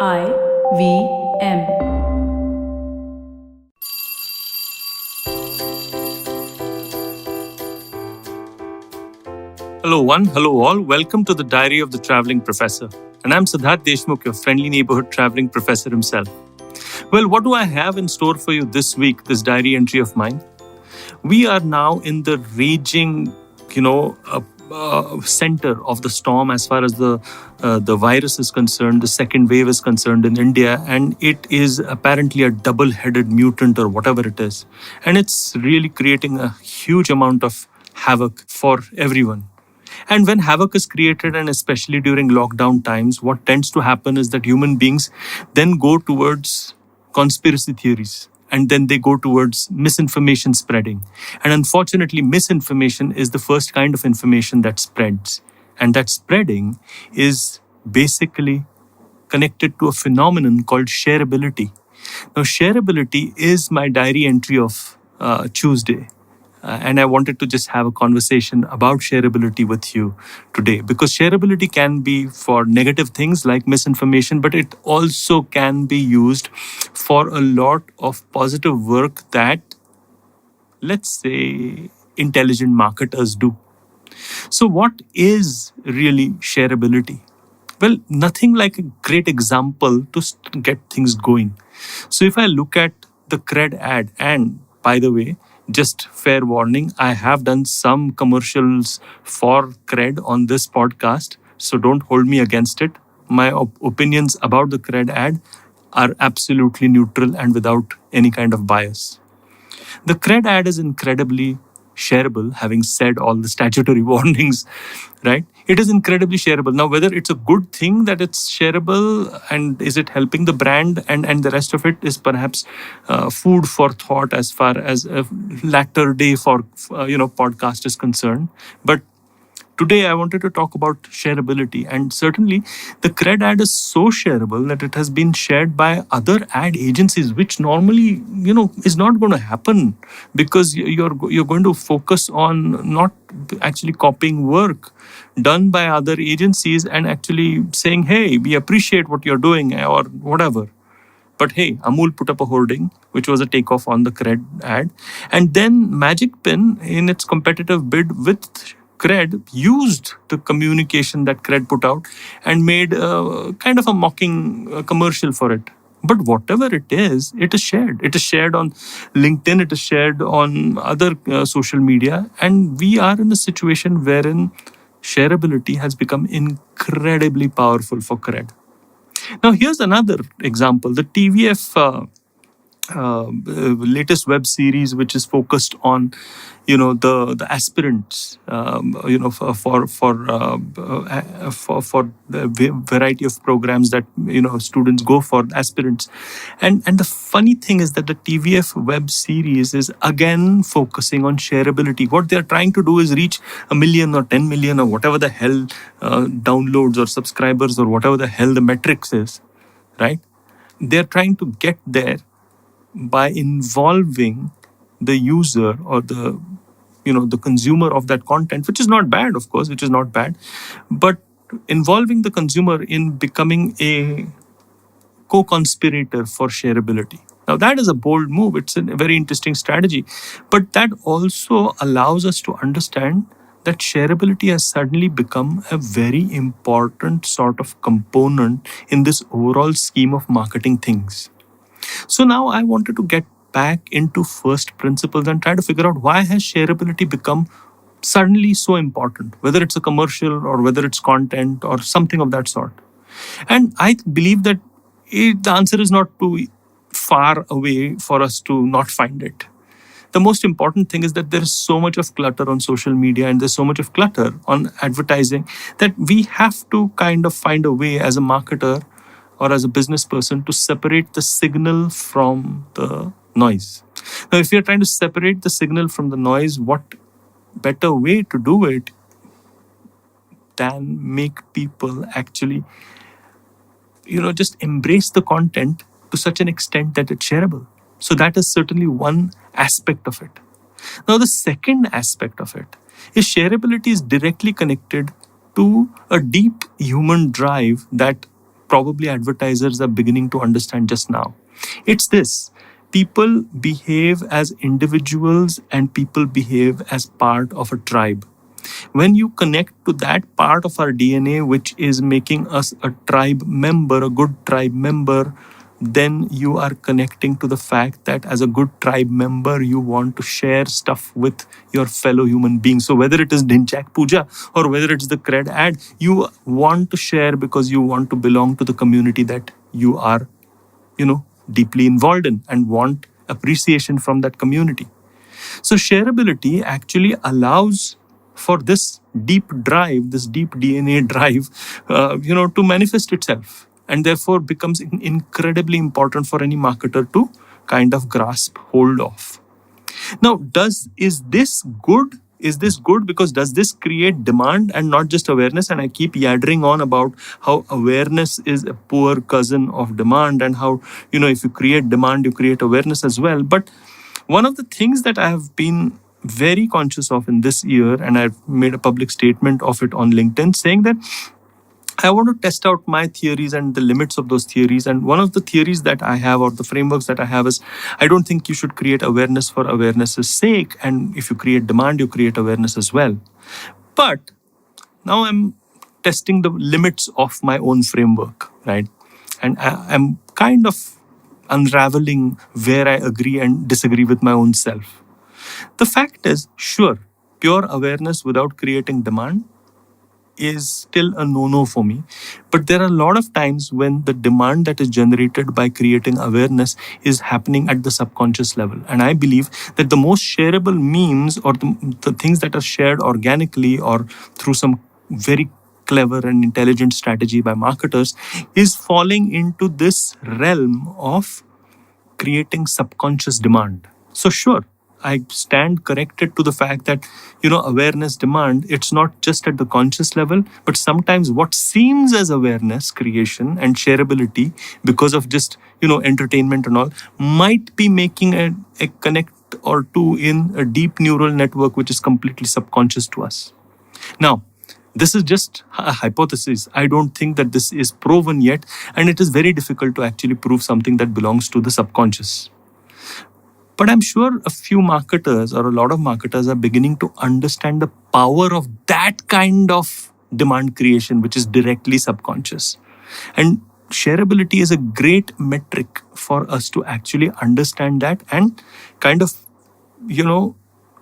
IVM. Hello one, hello all. Welcome to the Diary of the Traveling Professor. And I'm Siddharth Deshmukh, your friendly neighborhood traveling professor himself. Well, what do I have in store for you this week, this diary entry of mine? We are now in the raging, center of the storm as far as the virus is concerned. The second wave is concerned in India, and it is apparently a double-headed mutant or whatever it is, and it's really creating a huge amount of havoc for everyone. And when havoc is created, and especially during lockdown times, what tends to happen is that human beings then go towards conspiracy theories, and then they go towards misinformation spreading. And unfortunately, misinformation is the first kind of information that spreads. And that spreading is basically connected to a phenomenon called shareability. Now, shareability is my diary entry of Tuesday. And I wanted to just have a conversation about shareability with you today, because shareability can be for negative things like misinformation, but it also can be used for a lot of positive work that, let's say, intelligent marketers do. So, what is really shareability? Well, nothing like a great example to get things going. So, if I look at the CRED ad, and by the way, just fair warning, I have done some commercials for CRED on this podcast, so don't hold me against it. My opinions about the CRED ad are absolutely neutral and without any kind of bias. The CRED ad is incredibly shareable, having said all the statutory warnings, right? It is incredibly shareable. Now, whether it's a good thing that it's shareable and is it helping the brand, and the rest of it is perhaps food for thought as far as a latter day for podcast is concerned. But today, I wanted to talk about shareability, and certainly the CRED ad is so shareable that it has been shared by other ad agencies, which normally, is not going to happen, because you're going to focus on not actually copying work done by other agencies and actually saying, "Hey, we appreciate what you're doing," or whatever. But hey, Amul put up a hoarding, which was a takeoff on the CRED ad. And then Magic Pin, in its competitive bid with CRED, used the communication that CRED put out and made kind of a mocking commercial for it. But whatever it is shared. It is shared on LinkedIn, it is shared on other social media. And we are in a situation wherein shareability has become incredibly powerful for CRED. Now, here's another example. The TVF latest web series, which is focused on, the aspirants, for the variety of programs that students go for, aspirants. And the funny thing is that the TVF web series is again focusing on shareability. What they're trying to do is reach 1 million or 10 million or whatever the hell downloads or subscribers or whatever the hell the metrics is, right? They're trying to get there by involving the user or the consumer of that content, which is not bad, of course, which is not bad, but involving the consumer in becoming a co-conspirator for shareability. Now, that is a bold move. It's a very interesting strategy, but that also allows us to understand that shareability has suddenly become a very important sort of component in this overall scheme of marketing things. So now I wanted to get back into first principles and try to figure out, why has shareability become suddenly so important, whether it's a commercial or whether it's content or something of that sort. And I believe that the answer is not too far away for us to not find it. The most important thing is that there is so much of clutter on social media and there's so much of clutter on advertising that we have to kind of find a way as a marketer or as a business person to separate the signal from the noise. Now, if you're trying to separate the signal from the noise, what better way to do it than make people actually, just embrace the content to such an extent that it's shareable? So that is certainly one aspect of it. Now, the second aspect of it is shareability is directly connected to a deep human drive that probably advertisers are beginning to understand just now. It's this: people behave as individuals and people behave as part of a tribe. When you connect to that part of our DNA, which is making us a tribe member, a good tribe member, then you are connecting to the fact that as a good tribe member, you want to share stuff with your fellow human beings. So whether it is Dinchak Puja or whether it's the CRED ad, you want to share because you want to belong to the community that you are, deeply involved in and want appreciation from that community. So shareability actually allows for this deep drive, this deep DNA drive, to manifest itself, and therefore becomes incredibly important for any marketer to kind of grasp hold of. Now, is this good? Is this good because does this create demand and not just awareness? And I keep yaddering on about how awareness is a poor cousin of demand, and how, if you create demand, you create awareness as well. But one of the things that I have been very conscious of in this year, and I've made a public statement of it on LinkedIn, saying that I want to test out my theories and the limits of those theories. And one of the theories that I have, or the frameworks that I have, is I don't think you should create awareness for awareness's sake. And if you create demand, you create awareness as well. But now I'm testing the limits of my own framework, right? And I'm kind of unraveling where I agree and disagree with my own self. The fact is, sure, pure awareness without creating demand is still a no-no for me. But there are a lot of times when the demand that is generated by creating awareness is happening at the subconscious level. And I believe that the most shareable memes, or the things that are shared organically or through some very clever and intelligent strategy by marketers, is falling into this realm of creating subconscious demand. So sure, I stand corrected to the fact that, awareness demand, it's not just at the conscious level, but sometimes what seems as awareness creation and shareability because of just, entertainment and all, might be making a connect or two in a deep neural network, which is completely subconscious to us. Now, this is just a hypothesis. I don't think that this is proven yet, and it is very difficult to actually prove something that belongs to the subconscious. But I'm sure a few marketers, or a lot of marketers, are beginning to understand the power of that kind of demand creation, which is directly subconscious. And shareability is a great metric for us to actually understand that and kind of,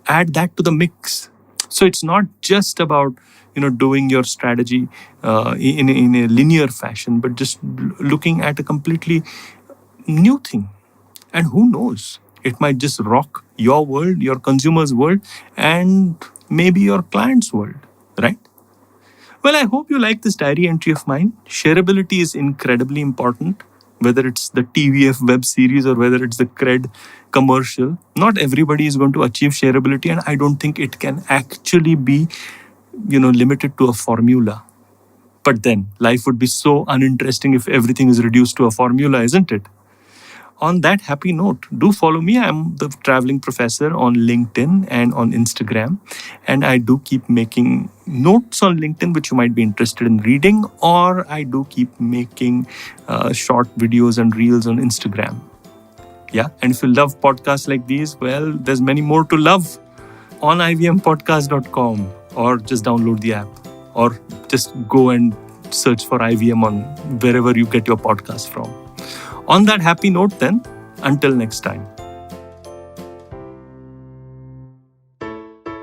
add that to the mix. So it's not just about, doing your strategy in a linear fashion, but just looking at a completely new thing. And who knows? It might just rock your world, your consumer's world, and maybe your client's world, right? Well, I hope you like this diary entry of mine. Shareability is incredibly important, whether it's the TVF web series or whether it's the CRED commercial. Not everybody is going to achieve shareability, and I don't think it can actually be, limited to a formula. But then life would be so uninteresting if everything is reduced to a formula, isn't it? On that happy note, do follow me. I'm the traveling professor on LinkedIn and on Instagram. And I do keep making notes on LinkedIn, which you might be interested in reading, or I do keep making short videos and reels on Instagram. Yeah. And if you love podcasts like these, well, there's many more to love on ivmpodcast.com, or just download the app, or just go and search for IVM on wherever you get your podcast from. On that happy note then, until next time.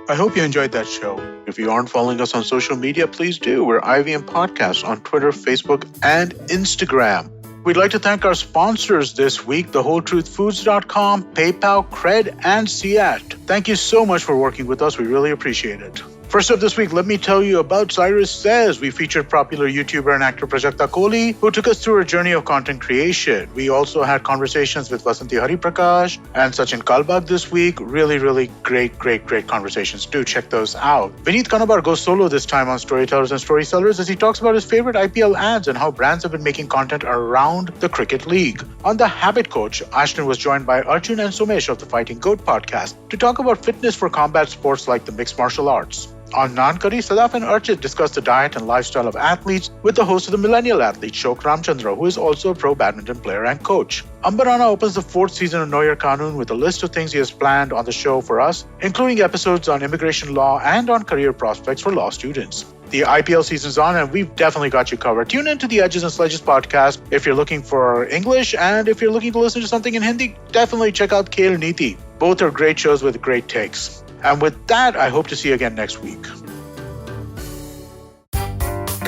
I hope you enjoyed that show. If you aren't following us on social media, please do. We're IVM Podcast on Twitter, Facebook, and Instagram. We'd like to thank our sponsors this week, thewholetruthfoods.com, PayPal, CRED, and CRED. Thank you so much for working with us. We really appreciate it. First up this week, let me tell you about Cyrus Says. We featured popular YouTuber and actor Prajakta Kohli, who took us through her journey of content creation. We also had conversations with Vasanti Hariprakash and Sachin Kalbag this week. Really great conversations. Do check those out. Vineet Kanabar goes solo this time on Storytellers and Storysellers as he talks about his favorite IPL ads and how brands have been making content around the cricket league. On The Habit Coach, Ashton was joined by Arjun and Sumesh of the Fighting Goat podcast to talk about fitness for combat sports like the mixed martial arts. On Nankari, Siddharth and Archit discussed the diet and lifestyle of athletes with the host of the Millennial Athlete, Shok Ramchandra, who is also a pro badminton player and coach. Ambarana opens the 4th season of Know Your Kanun with a list of things he has planned on the show for us, including episodes on immigration law and on career prospects for law students. The IPL season's on and we've definitely got you covered. Tune in to the Edges and Sledges podcast if you're looking for English, and if you're looking to listen to something in Hindi, definitely check out Khel Neeti. Both are great shows with great takes. And with that, I hope to see you again next week.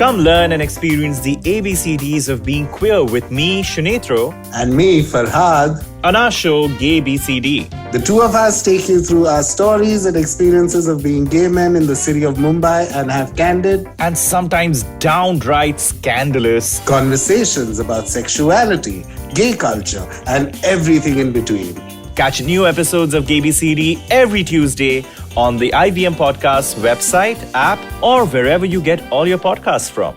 Come learn and experience the ABCDs of being queer with me, Shunetro, and me, Farhad, on our show, Gay BCD. The two of us take you through our stories and experiences of being gay men in the city of Mumbai and have candid and sometimes downright scandalous conversations about sexuality, gay culture, and everything in between. Catch new episodes of Gay BCD every Tuesday on the IVM Podcast website, app, or wherever you get all your podcasts from.